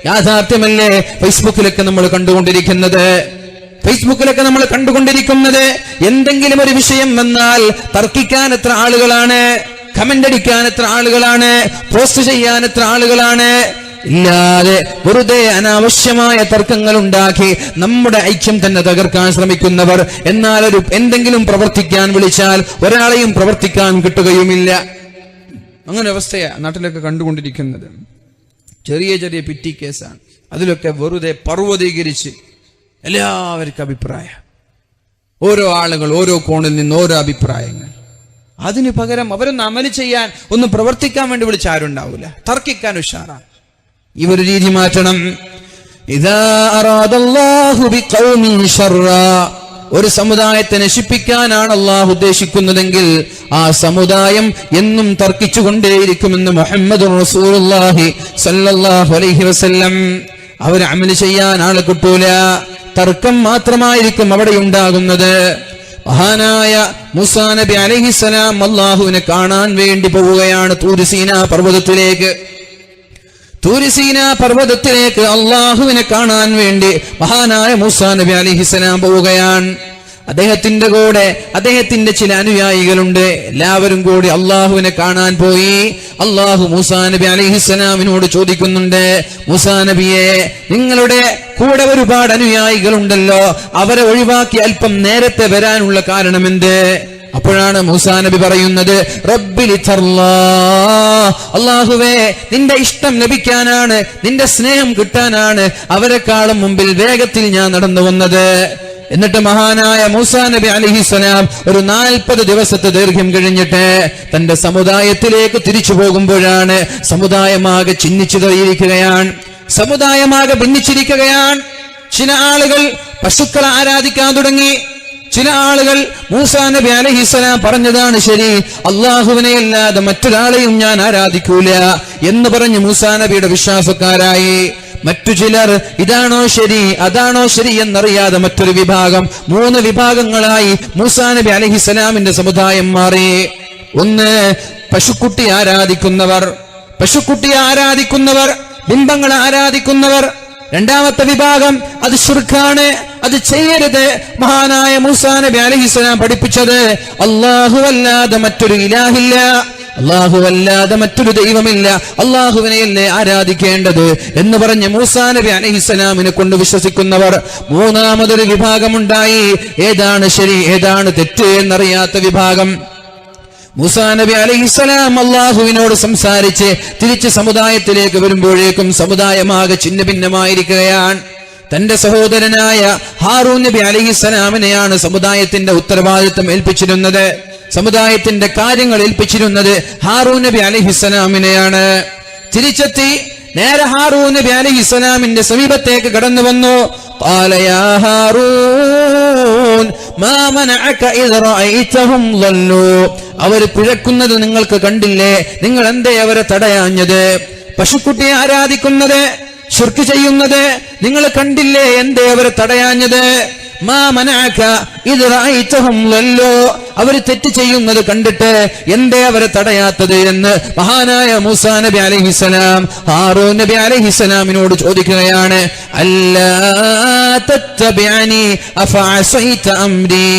യാഥാർത്ഥ്യമല്ലേ ഫേസ്ബുക്കിലൊക്കെ നമ്മൾ കണ്ടുകൊണ്ടിരിക്കുന്നത്? എന്തെങ്കിലും ഒരു വിഷയം വന്നാൽ തർക്കിക്കാൻ എത്ര ആളുകളാണ്, കമന്റ് അടിക്കാൻ എത്ര ആളുകളാണ്, പോസ്റ്റ് ചെയ്യാൻ എത്ര ആളുകളാണ്. ഇല്ലാതെ വെറുതെ അനാവശ്യമായ തർക്കങ്ങൾ ഉണ്ടാക്കി നമ്മുടെ ഐക്യം തന്നെ തകർക്കാൻ ശ്രമിക്കുന്നവർ. എന്നാൽ എന്തെങ്കിലും പ്രവർത്തിക്കാൻ വിളിച്ചാൽ ഒരാളെയും പ്രവർത്തിക്കാൻ കിട്ടുകയുമില്ല. അങ്ങനെ അവസ്ഥയാ നാട്ടിലൊക്കെ കണ്ടുകൊണ്ടിരിക്കുന്നത്. ചെറിയ ചെറിയ പിറ്റി കേസാണ്, അതിലൊക്കെ വെറുതെ പർവ്വതീകരിച്ച് എല്ലാവർക്കും അഭിപ്രായം, ഓരോ ആളുകൾ ഓരോ കോണിൽ നിന്ന് ഓരോ അഭിപ്രായങ്ങൾ. അതിന് പകരം അവരൊന്ന് അമല് ചെയ്യാൻ, ഒന്ന് പ്രവർത്തിക്കാൻ വേണ്ടി വിളിച്ച ആരുണ്ടാവില്ല, തർക്കിക്കാൻ ഉഷാറാണ്. ഈ ഒരു രീതി മാറ്റണം. ഇദാ അറാദല്ലാഹു ബിഖൗമിൻ ശർറാ, ഒരു സമുദായത്തെ നശിപ്പിക്കാനാണ് അള്ളാഹു ഉദ്ദേശിക്കുന്നതെങ്കിൽ ആ സമുദായം എന്നും തർക്കിച്ചുകൊണ്ടേയിരിക്കുമെന്ന് മുഹമ്മദ് റസൂലുള്ളാഹി സ്വല്ലല്ലാഹു അലൈഹി വസല്ലം. അവർ അമല് ചെയ്യാൻ ആളെ കിട്ടൂല, തർക്കം മാത്രമായിരിക്കും അവിടെ ഉണ്ടാകുന്നത്. മഹാനായ മൂസാ നബി അലൈഹിസ്സലാം അള്ളാഹുവിനെ കാണാൻ വേണ്ടി പോവുകയാണ് തൂരിസീന പർവ്വതത്തിലേക്ക് അള്ളാഹുവിനെ കാണാൻ വേണ്ടി മഹാനായ മൂസാ നബി അലൈഹിസ്സലാം പോവുകയാണ്. അദ്ദേഹത്തിന്റെ കൂടെ അദ്ദേഹത്തിന്റെ ചില അനുയായികളുണ്ട്. എല്ലാവരും കൂടി അള്ളാഹുവിനെ കാണാൻ പോയി. അള്ളാഹു മൂസാ നബി അലൈഹിസ്സലാമിനോട് ചോദിക്കുന്നുണ്ട്, മൂസാ നബിയെ, നിങ്ങളുടെ കൂടെ ഒരുപാട് അനുയായികളുണ്ടല്ലോ, അവരെ ഒഴിവാക്കി അല്പം നേരത്തെ വരാനുള്ള കാരണമെന്ത്? അപ്പോഴാണ് മൂസാ നബി പറയുന്നത്, അല്ലാഹുവേ, നിന്റെ ഇഷ്ടം ലഭിക്കാനാണ്, നിന്റെ സ്നേഹം കിട്ടാനാണ് അവരെക്കാളും മുമ്പിൽ വേഗത്തിൽ ഞാൻ നടന്നു വന്നത്. എന്നിട്ട് മഹാനായ മൂസാ നബി അലൈഹിസ്സലാം ഒരു 40 ദിവസത്തെ ദൈർഘ്യം കഴിഞ്ഞിട്ട് തന്റെ സമുദായത്തിലേക്ക് തിരിച്ചു പോകുമ്പോഴാണ് സമുദായമാകെ സമുദായമാകെ ഭിന്നിച്ചിരിക്കുകയാണ്. ചില ആളുകൾ പശുക്കളെ ആരാധിക്കാൻ തുടങ്ങി. ചില ആളുകൾ മൂസാ നബി അലൈഹിസ്സലാം പറഞ്ഞതാണ് ശരി, അള്ളാഹുവിനെ അല്ലാതെ മറ്റൊരാളെയും ഞാൻ ആരാധിക്കൂല എന്ന് പറഞ്ഞ് മൂസാ നബിയുടെ വിശ്വാസക്കാരായി. മറ്റു ചിലർ ഇതാണോ ശരി അതാണോ ശരി എന്നറിയാതെ മറ്റൊരു വിഭാഗം, 3 വിഭാഗങ്ങളായി മൂസാ നബി അലൈഹിസ്സലാമിന്റെ സമുദായം മാറി. ഒന്ന്, പശുക്കുട്ടിയെ ആരാധിക്കുന്നവർ, ബിംബങ്ങളെ ആരാധിക്കുന്നവർ. രണ്ടാമത്തെ വിഭാഗം അത് ശിർക്കാണ്, അത് ചെയ്യരുത്. മഹാനായ മൂസാ നബി അലൈഹിസ്സലാം പഠിപ്പിച്ചത് അല്ലാഹുവല്ലാതെ മറ്റൊരു ഇലാഹില്ല, അല്ലാഹുവല്ലാതെ മറ്റൊരു ദൈവമില്ല, അല്ലാഹുവിനെയല്ലേ ആരാധിക്കേണ്ടത് എന്ന് പറഞ്ഞ മൂസാ നബി അലൈഹിസ്സലാമിനെ കൊണ്ട് വിശ്വസിക്കുന്നവർ. മൂന്നാമതൊരു വിഭാഗമുണ്ടായി, ഏതാണ് ശരി ഏതാണ് തെറ്റ് എന്നറിയാത്ത വിഭാഗം. മൂസാ നബി അലൈഹിസ്സലാം അല്ലാഹുവിനോട് സംസാരിച്ച് തിരിച്ച് സമുദായത്തിലേക്ക് വരുമ്പോഴേക്കും സമുദായമാകെ ഛിന്ന ഭിന്നമായിരിക്കുകയാണ്. തന്റെ സഹോദരനായ ഹാറൂൻ നബി അലൈഹിസ്സലാമിനെയാണ് സമുദായത്തിന്റെ ഉത്തരവാദിത്വം ഏൽപ്പിച്ചിരുന്നത്, സമുദായത്തിന്റെ കാര്യങ്ങൾ ഏൽപ്പിച്ചിരുന്നത് ഹാറൂൻ നബി അലൈഹിസ്സലാമിനെയാണ്. തിരിച്ചെത്തി നേരെ ഹാറൂൻ നബി അലൈഹിസ്സലാമിന്റെ സമീപത്തേക്ക് കടന്നു വന്നു. ഖാല യാ ഹാറൂൻ മാ മനഅക ഇദ് റഅയ്തഹും ളല്ലൂ. അവർ പിഴക്കുന്നത് നിങ്ങൾക്ക് കണ്ടില്ലേ, നിങ്ങൾ എന്തേ അവരെ തടയാഞ്ഞത്? പശുക്കുട്ടിയെ ആരാധിക്കുന്നത്, ശിർക്ക് ചെയ്യുന്നത് നിങ്ങൾ കണ്ടില്ലേ, എന്തേ അവരെ തടയാഞ്ഞത്? മാ മനഅക ഇദ് റഅയ്തഹും ളല്ലൂ. അവർ തെറ്റ് ചെയ്യുന്നത് കണ്ടിട്ട് എന്തേ അവരെ തടയാത്തത് എന്ന് മഹാനായ മൂസാ നബി അലൈഹിസ്സലാം ഹാറൂൻ നബി അലൈഹിസ്സലാമിനോട് ചോദിക്കുകയാണ്. അല്ലാ തത്തബിഅനി അഫഅസൈത അംരി.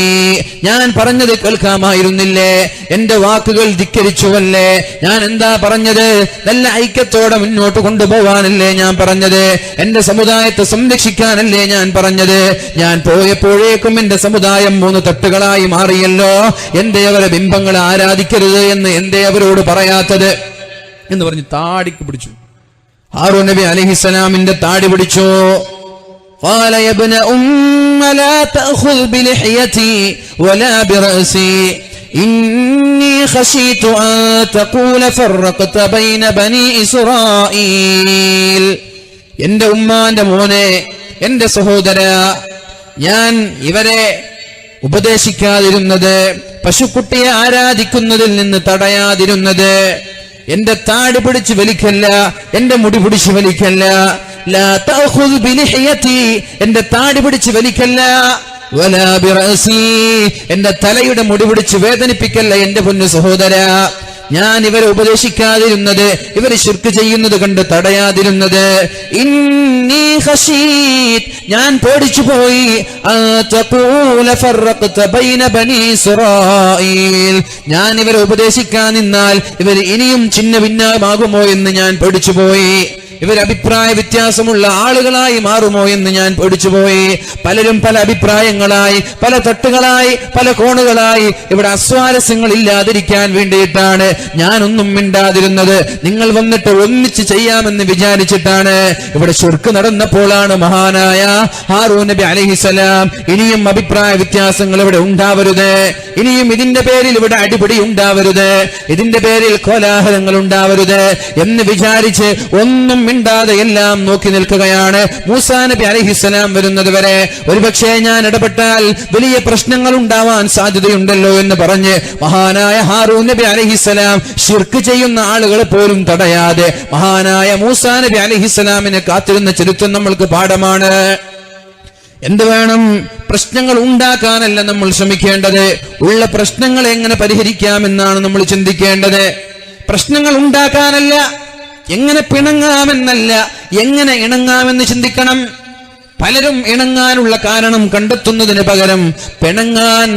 ഞാൻ പറഞ്ഞത് കേൾക്കാമായിരുന്നില്ലേ, എന്റെ വാക്കുകൾ ധിക്കരിച്ചുവല്ലേ? ഞാൻ എന്താ പറഞ്ഞത്? നല്ല ഐക്യത്തോടെ മുന്നോട്ട് കൊണ്ടുപോവാനല്ലേ ഞാൻ പറഞ്ഞത്? എന്റെ സമുദായത്തെ സംരക്ഷിക്കാനല്ലേ ഞാൻ പറഞ്ഞത്? ഞാൻ പോയപ്പോഴേക്കും എന്റെ സമുദായം 3 തട്ടുകളായി മാറിയല്ലോ. എന്തേ അവരെ ബിംബങ്ങളെ ആരാധിക്കരുത് എന്ന് എന്തേ അവരോട് പറയാത്തത് എന്ന് പറഞ്ഞ് താടിക്ക് പിടിച്ചു. ഹാറൂൻ നബി അലൈഹിസ്സലാമിന്റെ താടി പിടിച്ചു. قال يا ابن لا تأخذ بلحيتي ولا برأسي إني خشيت أن تقول فرقت بين بني إسرائيل. എന്റെ ഉമ്മാന്റെ മോനെ, എന്റെ സഹോദര, ഞാൻ ഇവരെ ഉപദേശിക്കാതിരുന്നത്, പശുക്കുട്ടിയെ ആരാധിക്കുന്നതിൽ നിന്ന് തടയാതിരുന്നത്, എന്റെ താടി പിടിച്ച് വലിക്കല്ല, എന്റെ മുടി പിടിച്ച് വലിക്കല്ല. ലാ തഅഖുദ് ബിലിഹ്യതി, എന്റെ താടി പിടിച്ച് വലിക്കല്ല. വലാ ബിറഅസി, എന്റെ തലയുടെ മുടി പിടിച്ച് വേദനിപ്പിക്കല്ല എന്റെ പൊന്നു സഹോദര. ഞാൻ ഇവരെ ഉപദേശിക്കാതിരുന്നത്, ഇവർ ശിർക്ക് ചെയ്യുന്നത് കണ്ട് തടയാതിരുന്നത്. ഇന്നി ഖശീത്, ഞാൻ പേടിച്ചു പോയി. തഖൂല ഫറഖത ബൈന ബനി ഇസ്രായീൽ, ഞാൻ ഇവരെ ഉപദേശിക്കാൻ നിന്നാൽ ഇവർ ഇനിയും ഛിന്ന ഭിന്നമാകുമോ എന്ന് ഞാൻ പേടിച്ചു പോയി. ഇവർ അഭിപ്രായ വ്യത്യാസമുള്ള ആളുകളായി മാറുമോ എന്ന് ഞാൻ പേടിച്ചുപോയി. പലരും പല അഭിപ്രായങ്ങളായി, പല തട്ടുകളായി, പല കോണുകളായി. ഇവിടെ അസ്വാരസ്യങ്ങൾ ഇല്ലാതിരിക്കാൻ വേണ്ടിയിട്ടാണ് ഞാനൊന്നും മിണ്ടാതിരുന്നത്. നിങ്ങൾ വന്നിട്ട് ഒന്നിച്ച് ചെയ്യാമെന്ന് വിചാരിച്ചിട്ടാണ്. ഇവിടെ ശിർക്ക് നടന്നപ്പോഴാണ് മഹാനായ ഹാറൂൻ നബി അലൈഹിസ്സലാം ഇനിയും അഭിപ്രായ വ്യത്യാസങ്ങൾ ഇവിടെ ഉണ്ടാവരുത്, ഇനിയും ഇതിന്റെ പേരിൽ ഇവിടെ അടിപിടി ഉണ്ടാവരുത്, ഇതിന്റെ പേരിൽ കോലാഹലങ്ങൾ ഉണ്ടാവരുത് എന്ന് വിചാരിച്ച് ഒന്നും മിണ്ടാതെ എല്ലാം നോക്കി നിൽക്കുകയാണ്. മൂസാ നബി അലൈഹിസ്സലാം വരുന്നത് വരെ ഒരുപക്ഷെ ഞാൻ ഇടപെട്ടാൽ വലിയ പ്രശ്നങ്ങൾ ഉണ്ടാവാൻ സാധ്യതയുണ്ടല്ലോ എന്ന് പറഞ്ഞ് മഹാനായ ഹാറൂൻ നബി അലൈഹിസ്സലാം ശിർക്ക് ചെയ്യുന്ന ആളുകളെ പോലും തടയാതെ മഹാനായ മൂസാ നബി അലൈഹിസ്സലാമിനെ കാത്തിരുന്ന ചരിത്രം നമ്മൾക്ക് പാഠമാണ്. എന്ത് വേണം? പ്രശ്നങ്ങൾ ഉണ്ടാക്കാനല്ല നമ്മൾ ശ്രമിക്കേണ്ടത്, ഉള്ള പ്രശ്നങ്ങൾ എങ്ങനെ പരിഹരിക്കാമെന്നാണ് നമ്മൾ ചിന്തിക്കേണ്ടത്. പ്രശ്നങ്ങൾ ഉണ്ടാക്കാനല്ല, എങ്ങനെ പിണങ്ങാമെന്നല്ല, എങ്ങനെ ഇണങ്ങാമെന്ന് ചിന്തിക്കണം. പലരും ഇണങ്ങാനുള്ള കാരണം കണ്ടെത്തുന്നതിന് പകരം പിണങ്ങാൻ